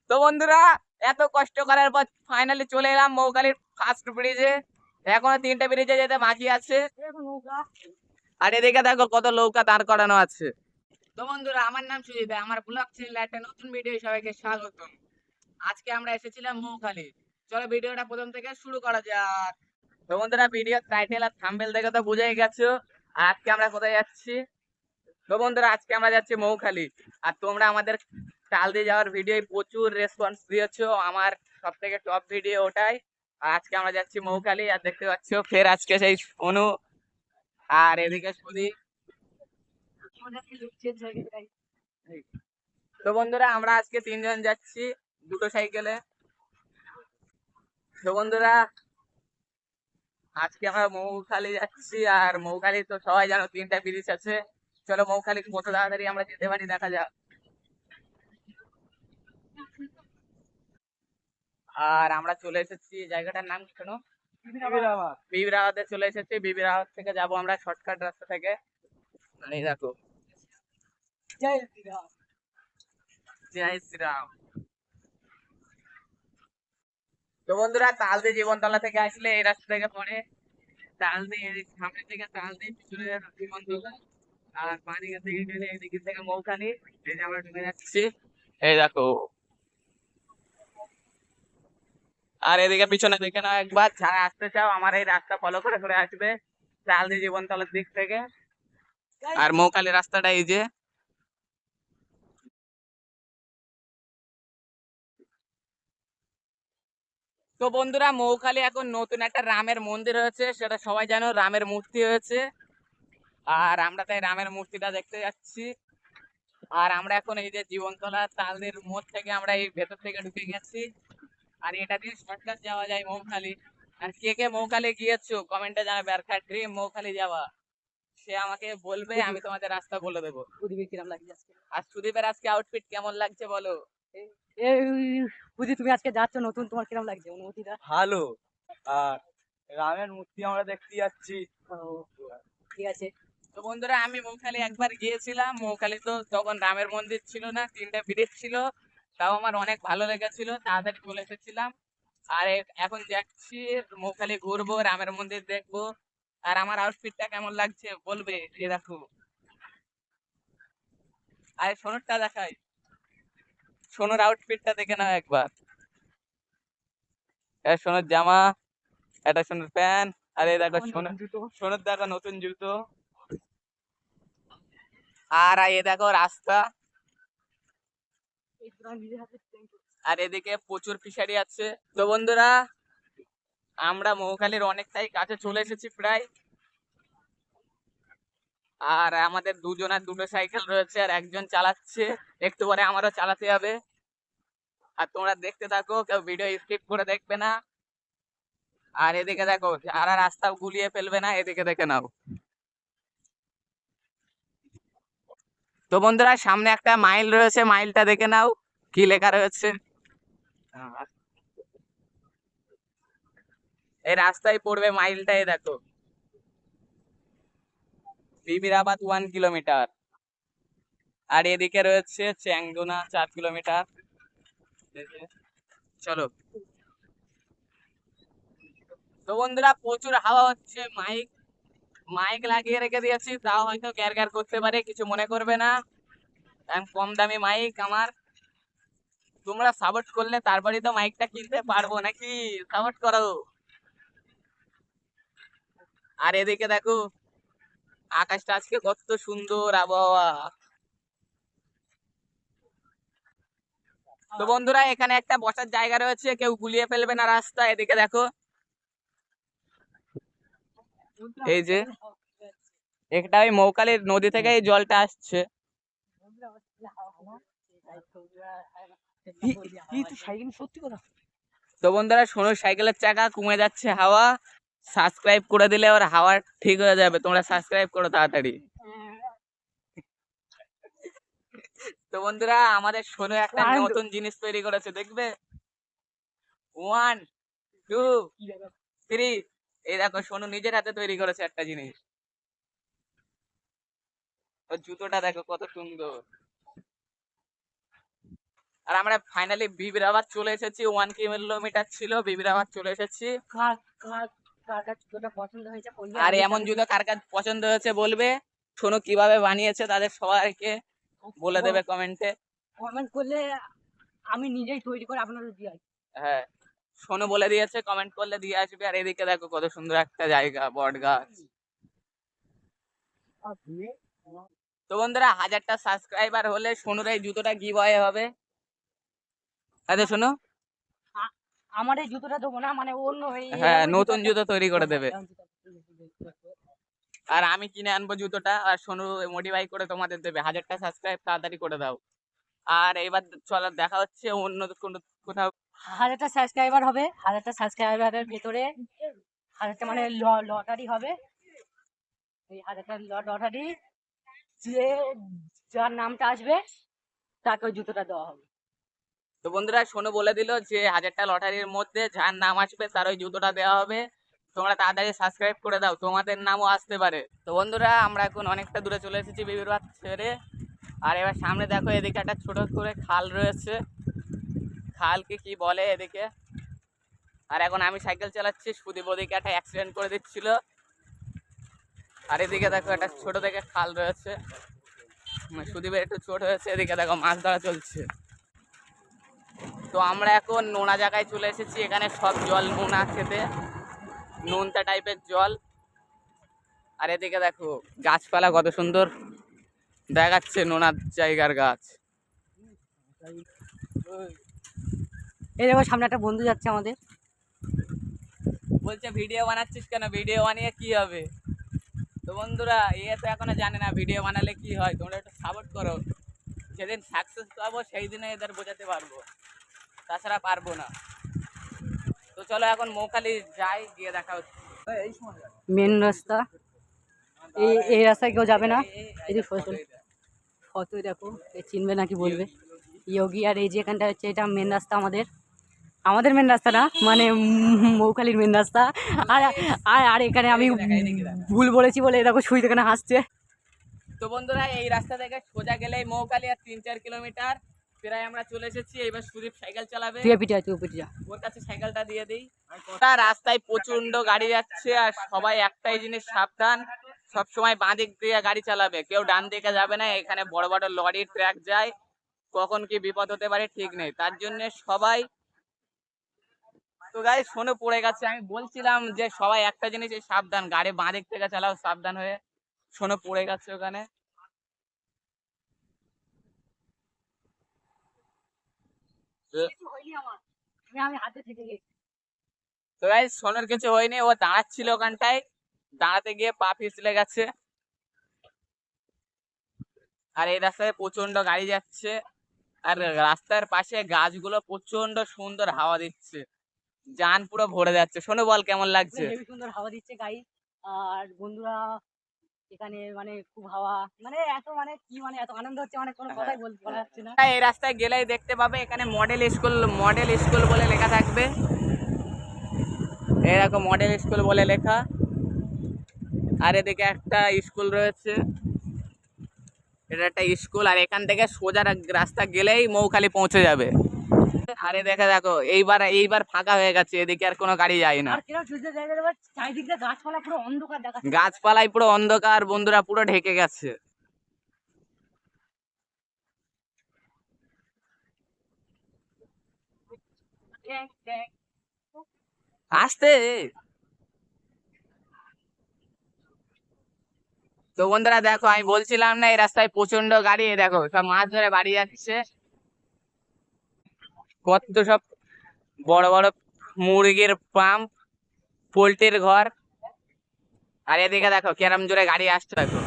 তো বন্ধুরা, এত কষ্ট করার পর ফাইনালি চলে এলাম মৌখালির ফার্স্ট ব্রিজে। এখনো 3টে ব্রিজে যেতে বাকি আছে। আর এদিকে দেখো কত নৌকা দাঁড় করানো আছে। তো বন্ধুরা, আমার নাম সুজিত, আমার ব্লগ চ্যানেলে একটা নতুন ভিডিও সবাইকে স্বাগতম। আজকে আমরা এসেছিলাম মৌখালি। চলো ভিডিওটা প্রথম থেকে শুরু করা যাক। তো বন্ধুরা, ভিডিও টাইটেল আর থাম্বনেল দেখে তো বুঝেই গেছো আজকে আমরা কোথায় যাচ্ছি। তো বন্ধুরা, আজকে আমরা যাচ্ছি মৌখালি। আর তোমরা আমাদের চাল দিয়ে যাওয়ার ভিডিও প্রচুর রেসপন্স দিয়েছো, আমার সব থেকে টপ ভিডিও ওটাই। আর আজকে আমরা যাচ্ছি মৌখালি, আর দেখতে পাচ্ছ ফের আজকে সেই অনু আর এদিকে সুদি। তো বন্ধুরা, আমরা আজকে 3জন যাচ্ছি দুটো সাইকেলে। তো বন্ধুরা, আজকে আমরা মৌখালি যাচ্ছি। আর মৌখালি তো সবাই জানো 3টা ব্রিজ আছে। চলো মৌখালি কত তাড়াতাড়ি আমরা যেতে পারি দেখা যাক। আর আমরা চলে এসেছি, জায়গাটার নাম কি শোনো? বিবিরাবাদে চলে এসেছি। বিবিরাবাদ থেকে যাব আমরা শর্টকাট রাস্তা থেকে। এই দেখো, জয় শ্রীরাম, জয় শ্রীরাম। তো বন্ধুরা, তালদি জীবনতলা থেকে আসলে এই রাস্তা থেকে পড়ে তালদি, সামনে থেকে তালদি, পিছনে জীবনতলা। আর বাঁদিকে থেকে গেলে এদিকে থেকে মৌখালি। এই যে আমরা ঢুকে যাচ্ছি, এই দেখো। আর এদিকে পিছনে দেখে নাও একবার, যারা আসতে চাও আমার এই রাস্তা ফলো করে করে আসবে তালদি জীবনতলার দিক থেকে। আর মৌখালি রাস্তাটা এই যে। তো বন্ধুরা, মৌখালি এখন নতুন একটা রামের মন্দির হয়েছে, সেটা সবাই জানো, রামের মূর্তি হয়েছে। আর আমরা তাই রামের মূর্তিটা দেখতে যাচ্ছি। আর আমরা এখন এই যে জীবনতলা তালদের মোড় থেকে আমরা এই ভেতর থেকে ঢুকে গেছি। আর এটা দিয়ে শর্টকাট যাওয়া যায় মৌখালি। আর কে কে মৌখালি গিয়েছো কমেন্টে জানাবে, আর কার ড্রিম মৌখালি যাওয়া সে আমাকে বলবে, আমি তোমাদের রাস্তা বলে দেবো। আর সুদীপের আজকে আউটফিট কেমন লাগছে বলো? বুঝি তুমি আজকে যাচ্ছ নতুন, তোমার কিরকম লাগছে অনুভূতিটা? ভালো। আর রামের মূর্তি আমরা দেখতে যাচ্ছি। ঠিক আছে। তো বন্ধুরা, আমি মৌখালি একবার গিয়েছিলাম। মৌখালি তো তখন রামের মন্দির ছিল না, 3টে ব্রিজ ছিল। তাও আমার অনেক ভালো লেগেছিল, তাড়াতাড়ি চলে এসেছিলাম। আর এখন যাচ্ছি মৌখালি, ঘুরবো, রামের মন্দির দেখবো। আর আমার আউটফিটটা কেমন লাগছে বলবে, এ দেখো। আর সোনুরটা দেখাই, সোনুর আউটফিটটা দেখে নাও একবার। সোনুর জামা, এটা সোনুর প্যান্ট। আর এই দেখো সোনুর দেখো নতুন জুতো। আর এ দেখো রাস্তা। আর এদিকে প্রচুর ফিশারি আছে। তো বন্ধুরা, আমরা মৌখালির অনেকটাই কাছে চলে এসেছি প্রায়। আর আমাদের দুজনের দুটো সাইকেল রয়েছে, আর একজন চালাচ্ছে, একটু পরে আমারও চালাতে হবে। আর তোমরা দেখতে থাকো, কেউ ভিডিও স্কিপ করে দেখবে না। আর এদিকে দেখো, যারা রাস্তা গুলিয়ে ফেলবে না, এদিকে দেখে নাও। তো বন্ধুরা, সামনে একটা মাইল রয়েছে, মাইলটা দেখে নাও কি লেখা রয়েছে। এই রাস্তায় পড়বে মাইলটাই দেখো, বিবিরাবাদ 1 কিলোমিটার। আর এদিকে রয়েছে চ্যাংদোনা 4 কিলোমিটার। চলো। তো বন্ধুরা, প্রচুর হাওয়া হচ্ছে, মাইক মাইক লাগিয়ে রেখে দিয়েছি, তাও হয়তো গ্যার গ্যার করতে পারে, কিছু মনে করবে না। কম দামি মাইক আমার, তোমরা সাপোর্ট করলে তারপরে তো মাইকটা কিনতে পারবো নাকি, সাপোর্ট করো। আর এদিকে দেখো, আকাশটা আজকে কত সুন্দর আবহাওয়া। তো বন্ধুরা, এখানে একটা বসার জায়গা রয়েছে, কেউ গুলিয়ে ফেলবে না রাস্তা। এদিকে দেখো, এই যে একটা ওই মৌখালির নদী থেকে এই জলটা আসছে। সত্যি কথা। তো বন্ধুরা, শোনো, সাইকেলের চাকা কমে যাচ্ছে হাওয়া। সাবস্ক্রাইব করে দিলে ওর হাওয়া ঠিক হয়ে যাবে, তোমরা সাবস্ক্রাইব করো তাড়াতাড়ি। তো বন্ধুরা, আমাদের সোনু একটা নতুন জিনিস তৈরি করেছে, দেখবে। 1 2 3, এই দেখো, সোনু নিজের হাতে তৈরি করেছে একটা জিনিস। ওর জুতোটা দেখো কত সুন্দর। আর আমরা ফাইনালি বিবিরাবাদ চলে এসেছি, 1 কিলোমিটার ছিল, বিবিরাবাদ চলে এসেছি। কার কার কার কাছে জুতোটা পছন্দ হয়েছে বলবে। আর এমন জুতো কার কার পছন্দ হয়েছে বলবে, শোনো কিভাবে বানিয়েছে তাদের সবাইকে বলে দেবে কমেন্টে। কমেন্ট করলে আমি নিজেই তৈরি করে আপনাদের দিয়ে আসবো। হ্যাঁ, শোনো বলে দিয়েছে কমেন্ট করলে দিয়ে আসবে। আর এদিকে দেখো কত সুন্দর একটা জায়গা, বট গাছ। তো বন্ধুরা 1000টা সাবস্ক্রাইবার হলে সোনুর এই জুতোটা গিভ অ্যাওয়ে হবে। আচ্ছা শোনো, আমার এই জুতোটা দেবো না, মানে অন্য হ্যাঁ নতুন জুতো তৈরি করে দেবে। আর আমি কিনে আনবো জুতোটা, আর সোনু মডিফাই করে তোমাদের দেবে। 1000টা সাবস্ক্রাইব তাড়াতাড়ি করে দাও। আর এবার চলো দেখা হচ্ছে অন্য কোনো কোথাও। 1000টা সাবস্ক্রাইবার হবে, 1000টা সাবস্ক্রাইবারের ভেতরে 1000টা মানে লটারি হবে। এই 1000টা লটারি যে যার নামটা আসবে তাকে ওই জুতোটা দেওয়া হবে। তো বন্ধুরা সোনু বলে দিল যে 1000টা লটারির মধ্যে যার নাম আসবে তার ওই জুতোটা দেওয়া হবে। তোমরা তাড়াতাড়ি সাবস্ক্রাইব করে দাও, তোমাদের নামও আসতে পারে। তো বন্ধুরা আমরা এখন অনেকটা দূরে চলে এসেছি বিবিরাবাদ ছেড়ে। আর এবার সামনে দেখো এদিকে একটা ছোট করে খাল রয়েছে, খালকে কি বলে এদিকে। আর এখন আমি সাইকেল চালাচ্ছি, সুদীপ ওদিকে একটা অ্যাক্সিডেন্ট করে দিচ্ছিল। আর এদিকে দেখো একটা ছোট থেকে খাল রয়েছে, সুদীপের একটু চোট হয়েছে। এদিকে দেখো মাছ ধরা চলছে। তো আমরা এখন নোনা জায়গায় চলে এসেছি, এখানে সব জল নোনা, খেতে নোনতা টাইপের জল। আর এদিকে দেখো গাছপালা কত সুন্দর দেখাচ্ছে, নোনা জায়গার গাছ। এই দেখো সামনে একটা বন্ধু যাচ্ছে আমাদের। বলছে ভিডিও বানাচ্ছিস কেন, ভিডিও বানিয়ে কি হবে? তো বন্ধুরা এ তো এখনো জানে না ভিডিও বানালে কি হয়, তোমরা একটু সাপোর্ট করো। যেদিন সাকসেস পাবো সেই দিনে এদের বোঝাতে পারবো, তাছাড়া পারবো না। তো চলো এখন মৌখালি যাই, গিয়ে দেখা হচ্ছে। মেন রাস্তা, এই রাস্তায় কেউ যাবে না। এই যে ফটো দেখো, এ চিনবে নাকি বলবে ইয়োগি। আর এই যে এখানটা হচ্ছে এটা মেন রাস্তা, আমাদের মেন রাস্তা না, মানে মৌখালির মেন রাস্তা। আর আর আর এখানে আমি ভুল বলেছি বলে দেখো সুইট এখানে হাসছে। তো বন্ধুরা এই রাস্তা থেকে সোজা গেলেই মৌখালি, আর 3-4 কিলোমিটার প্রায় আমরা চলে এসেছি। এবার সুদীপ সাইকেল চালাবে, তুই পিঠা ওর কাছে সাইকেলটা দিয়ে দিই। রাস্তায় প্রচন্ড গাড়ি যাচ্ছে, আর সবাই একটাই জিনিস সাবধান, সবসময় বাঁ দিক দিয়ে গাড়ি চালাবে, কেউ ডান দিকে যাবে না। এখানে বড় বড় লরি ট্রাক যায়, কখন কি বিপদ হতে পারে ঠিক নেই, তার জন্য সবাই। তো গাড়ি শোনে পড়ে গেছে, আমি বলছিলাম যে সবাই একটা জিনিস সাবধান, গাড়ি বাঁ দিক থেকে চালাও সাবধান হয়ে। শোনে পড়ে গেছে ওখানে। আমি হাতে থেকে গেছি। তো গাইস সোনার কিছু হয়নি, ও দাঁড়াচ্ছিল ওখানটায়, দাঁড়াতে গিয়ে পা পিছলে গেছে। আর এই রাস্তায় প্রচন্ড গাড়ি যাচ্ছে, আর রাস্তার পাশে গাছগুলো প্রচন্ড সুন্দর হাওয়া দিচ্ছে, জান পুরো ভরে যাচ্ছে। শোনো বল কেমন লাগছে? হেবি সুন্দর হাওয়া দিচ্ছে গাইস। আর বন্ধুরা এখানে মানে খুব হাওয়া, মানে এত মানে কি মানে এত আনন্দ হচ্ছে, মানে কোনো কথাই বলা যাচ্ছে না। এই রাস্তায় গেলেই দেখতে পাবে এখানে মডেল স্কুল বলে লেখা থাকবে। এরকম মডেল স্কুল বলে লেখা। আর এদিকে একটা স্কুল রয়েছে, এটা একটা স্কুল। আর এখান থেকে সোজা রাস্তা গেলেই মৌখালি পৌঁছে যাবে। আরে দেখো এইবার ফাঁকা হয়ে গেছে, এদিকে আর কোনো গাড়ি যায় না। আর কিরকম সুন্দর জায়গা, এবার চারিদিক দিয়ে গাছপালা পুরো অন্ধকার দেখাচ্ছে। গাছপালায় পুরো অন্ধকার বন্ধুরা, পুরো ঢেকে গেছে। আসতে। তো বন্ধুরা দেখো আমি বলছিলাম না এই রাস্তায় প্রচন্ড গাড়ি, দেখো সব মাছ ধরে বাড়ি যাচ্ছে। কত সব বড় বড় মুরগির পাম্প, পোল্ট্রির ঘর। আর এদিকে দেখো কেরম জোরে গাড়ি আসছে দেখো।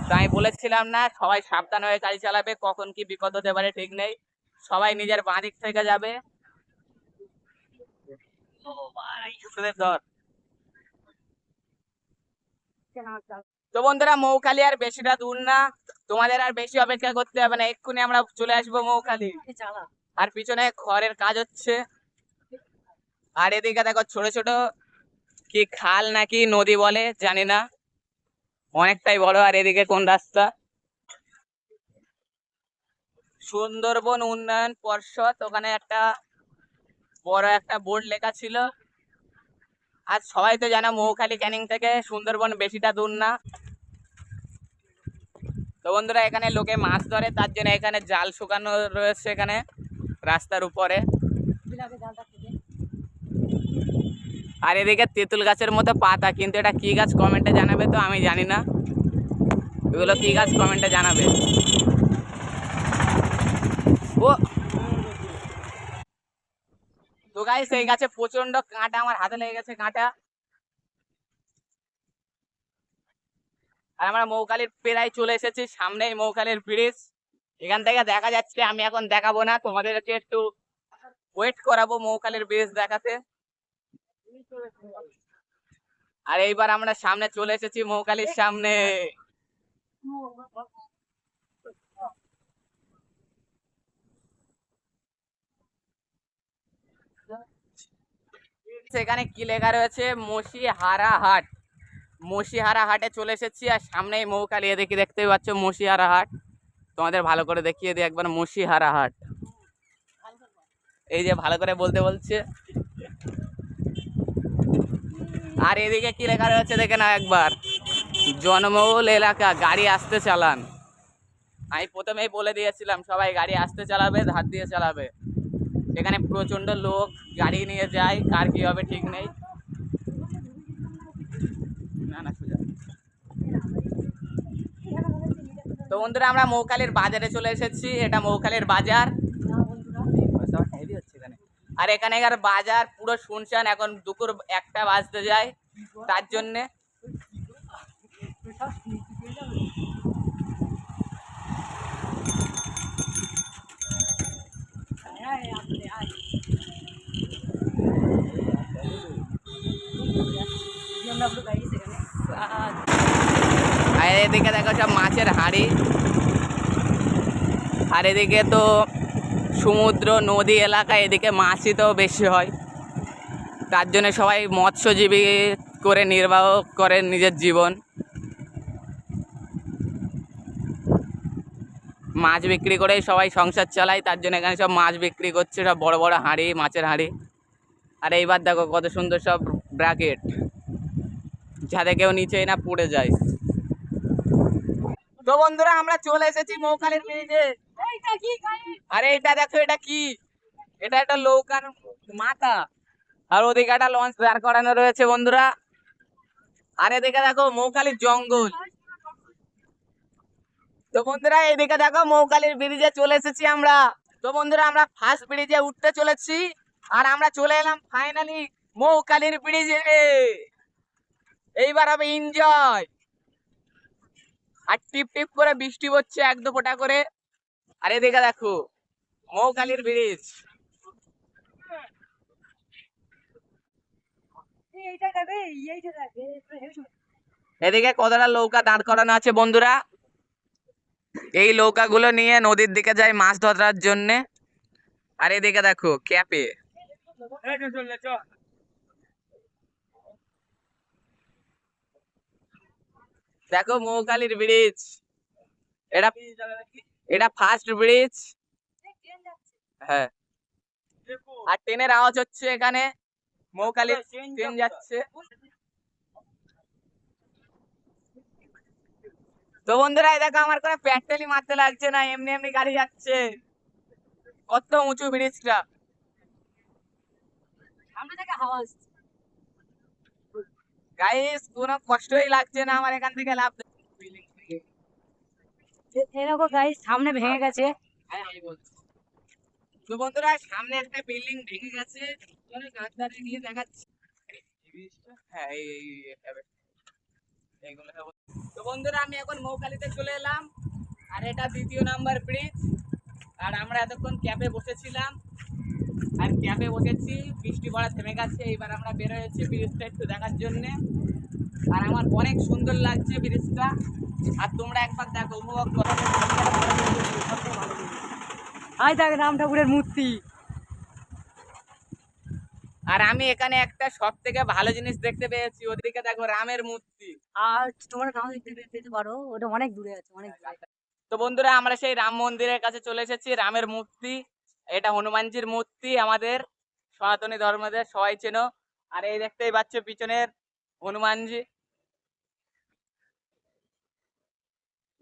তো আমি বলেছিলাম না সবাই সাবধান হয়ে গাড়ি চালাবে, কখন কি বিপদ হতে পারে ঠিক নেই, সবাই নিজের বাঁ দিক থেকে যাবে। ধর। তো বন্ধুরা মৌখালি আর বেশিটা দূর না, তোমাদের আর বেশি অপেক্ষা করতে হবে না, এক্ষুনি আমরা চলে আসবো মৌখালি। আর পিছনে খড়ের কাজ হচ্ছে। আর এদিকে দেখো ছোট ছোট কি খাল নাকি নদী বলে জানি না, অনেকটাই বড়। আর এদিকে কোন রাস্তা, সুন্দরবন উন্নয়ন পর্ষদ, ওখানে একটা বড় একটা বোর্ড লেখা ছিল। আর সবাই তো জানো মৌখালি ক্যানিং থেকে সুন্দরবন বেশিটা দূর না। তো বন্ধুরা এখানে লোকে মাছ ধরে, তার জন্য এখানে জাল শুকানো রয়েছে এখানে রাস্তার উপরে। আর এদিকে তেঁতুল গাছের মতো পাতা, কিন্তু এটা কি গাছ কমেন্টে জানাবে, তো আমি জানি না এগুলো কি গাছ, কমেন্টে জানাবে। ও তো গাইস এই গাছে প্রচন্ড কাঁটা, আমার হাতে লেগে গেছে কাঁটা। আর আমরা মৌখালির প্রায় চলে এসেছি, সামনেই মৌখালির ব্রিজ। এখান থেকে দেখা যাচ্ছে, আমি এখন দেখাবো না, তোমাদেরকে একটু ওয়েট করাবো মৌখালির ব্রিজ দেখাতে। আর এইবার আমরা সামনে চলে এসেছি মৌখালির সামনে। সেখানে কি লেখা রয়েছে, মসিহারা হাট। মসিহারা হাটে চলে এসেছি, আর সামনেই মৌখালি, এদিকে দেখতেই পাচ্ছ মসিহারা হাট। তোমাদের ভালো করে দেখিয়ে দিই একবার মসিহারা হাট। এই যে ভালো করে বলতে বলছে। আর এদিকে কি লেখা রয়েছে দেখে না একবার, জনবহুল এলাকা, গাড়ি আসতে চালান। আমি প্রথমেই বলে দিয়েছিলাম সবাই গাড়ি আসতে চালাবে, ধার দিয়ে চালাবে। এখানে প্রচন্ড লোক গাড়ি নিয়ে যায়, কার কি হবে ঠিক নেই। না না সোজা। তো বন্ধুরা আমরা মৌখালির বাজারে চলে এসেছি, এটা মৌখালির বাজার। আর এখানেকার বাজার পুরো শুনশান, এখন দুপুর 1টা বাজতে যায়, তার জন্যে। আর এদিকে দেখো সব মাছের হাঁড়ি। আর এদিকে তো সমুদ্র নদী এলাকা, এদিকে মাছই তো বেশি হয়, তার জন্য সবাই মৎস্যজীবী করে নির্বাহ করে নিজের জীবন। মাছ বিক্রি করেই সবাই সংসার চালায়, তার জন্য এখানে সব মাছ বিক্রি করছে, সব বড় বড় হাঁড়ি, মাছের হাঁড়ি। আর এইবার দেখো কত সুন্দর সব ব্র্যাকেট, যাতে কেউ নিচেই না পড়ে যায়। তো বন্ধুরা আমরা চলে এসেছি মৌখালির ব্রিজে। আরে এটা দেখো, এটা কি, এটা একটা নৌকার মাথা। আর ওদিকে একটা লঞ্চ দাঁড় করানো রয়েছে বন্ধুরা। আর এদিকে দেখো মৌখালির জঙ্গল। তো বন্ধুরা এদিকে দেখো মৌখালির ব্রিজে চলে এসেছি আমরা। তো বন্ধুরা আমরা ফার্স্ট ব্রিজে উঠতে চলেছি, আর আমরা চলে এলাম ফাইনালি মৌখালির ব্রিজে। এইবার হবে এনজয়। আর টিপ টিপ করে বৃষ্টি পড়ছে, এক দু ফোঁটা করে। আর এদিকে দেখো মৌখালির ব্রিজ। এদিকে কতটা নৌকা দাঁড় করানো আছে বন্ধুরা। এই নৌকাগুলো নিয়ে নদীর দিকে যায় মাছ ধরার জন্যে। আর এদিকে দেখো ক্যাপে। দেখো মৌখালির ব্রিজ, এটা এটা ফার্স্ট ব্রিজ। হ্যাঁ, আর ট্রেনের আওয়াজ হচ্ছে এখানে, মৌখালির ট্রেন যাচ্ছে। তো বন্ধুরা এই দেখো আমার কোনো প্যান্ডেলই মারতে লাগছে না, এমনি এমনি গাড়ি যাচ্ছে। কত উঁচু ব্রিজটা, গাইস কোনো কষ্টই লাগছে না আমার এখান থেকে লাভ। এরকম গাইস সামনে ভেঙে গেছে। হ্যাঁ আমি বলছি। তো বন্ধুরা সামনে একটা বিল্ডিং ভেঙে গেছে, চলো গাছদারে নিয়ে দেখাচ্ছি। হ্যাঁ এইগুলো সব। তো বন্ধুরা আমি এখন মৌখালিতে চলে এলাম, আর এটা 2য় নাম্বার ব্রিজ। আর আমরা এতক্ষণ ক্যাবে বসেছিলাম, আর ক্যাবে বসেছি, বৃষ্টি পড়া থেমে গেছে। এইবার আমরা বের হয়েছি ব্রিজটা একটু দেখার জন্য। আর আমার অনেক সুন্দর লাগছে ব্রিজটা, আর তোমরা একবার দেখো, উপভোগ করো। আই দেখ রাম ঠাকুরের মূর্তি। আর আমি এখানে একটা সব থেকে ভালো জিনিস দেখতে পেয়েছি, ওদিকে দেখো রামের মূর্তি। আর তোমরা নাও দেখতে পেতে পারো, ওটা অনেক দূরে আছে, অনেক দূরে। তো বন্ধুরা আমরা সেই রাম মন্দিরের কাছে চলে এসেছি। রামের মূর্তি, এটা হনুমানজির মূর্তি, আমাদের সনাতনী ধর্মদের সবাই চেনো। আর এই দেখতেই পাচ্ছ পিছনের হনুমানজি,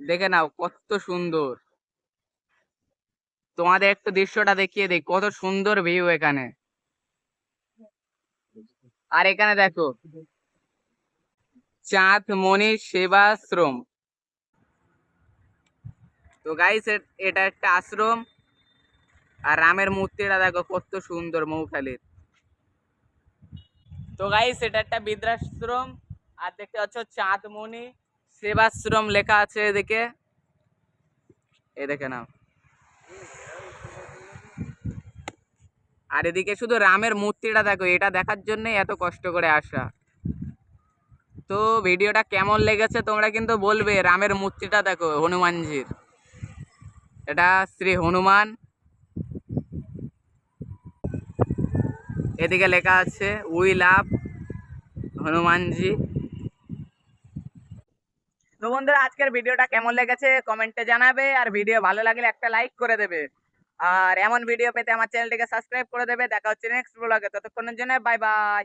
দেখে নাও কত সুন্দর। তোমাদের একটু দৃশ্যটা দেখিয়ে দিই, কত সুন্দর ভিউ এখানে। আর এখানে দেখো চাঁদ মণি সেবাশ্রম। তো গাইস এটা একটা আশ্রম। আর রামের মূর্তিটা দেখো কত সুন্দর মৌখালির। তো গাইস এটা একটা বৃদ্ধাশ্রম। আর দেখতে পাচ্ছ চাঁদমণি সেবাশ্রম লেখা আছে এদিকে, এই দেখে নাও। আর এদিকে শুধু রামের মূর্তিটা দেখো, এটা দেখার জন্যই এত কষ্ট করে আসা। তো ভিডিওটা কেমন লেগেছে তোমরা কিন্তু বলবে। রামের মূর্তিটা দেখো হনুমানজির, এটা শ্রী হনুমান। এদিকে লেখা আছে উই লাভ হনুমানজি। তো বন্ধুরা আজকের ভিডিওটা কেমন লেগেছে কমেন্টে জানাবে, আর ভিডিও ভালো লাগলে একটা লাইক করে দেবে। আর এমন ভিডিও পেতে আমার চ্যানেলটিকে সাবস্ক্রাইব করে দেবে। দেখা হচ্ছে নেক্সট ব্লগে, ততক্ষণের জন্য বাই বাই।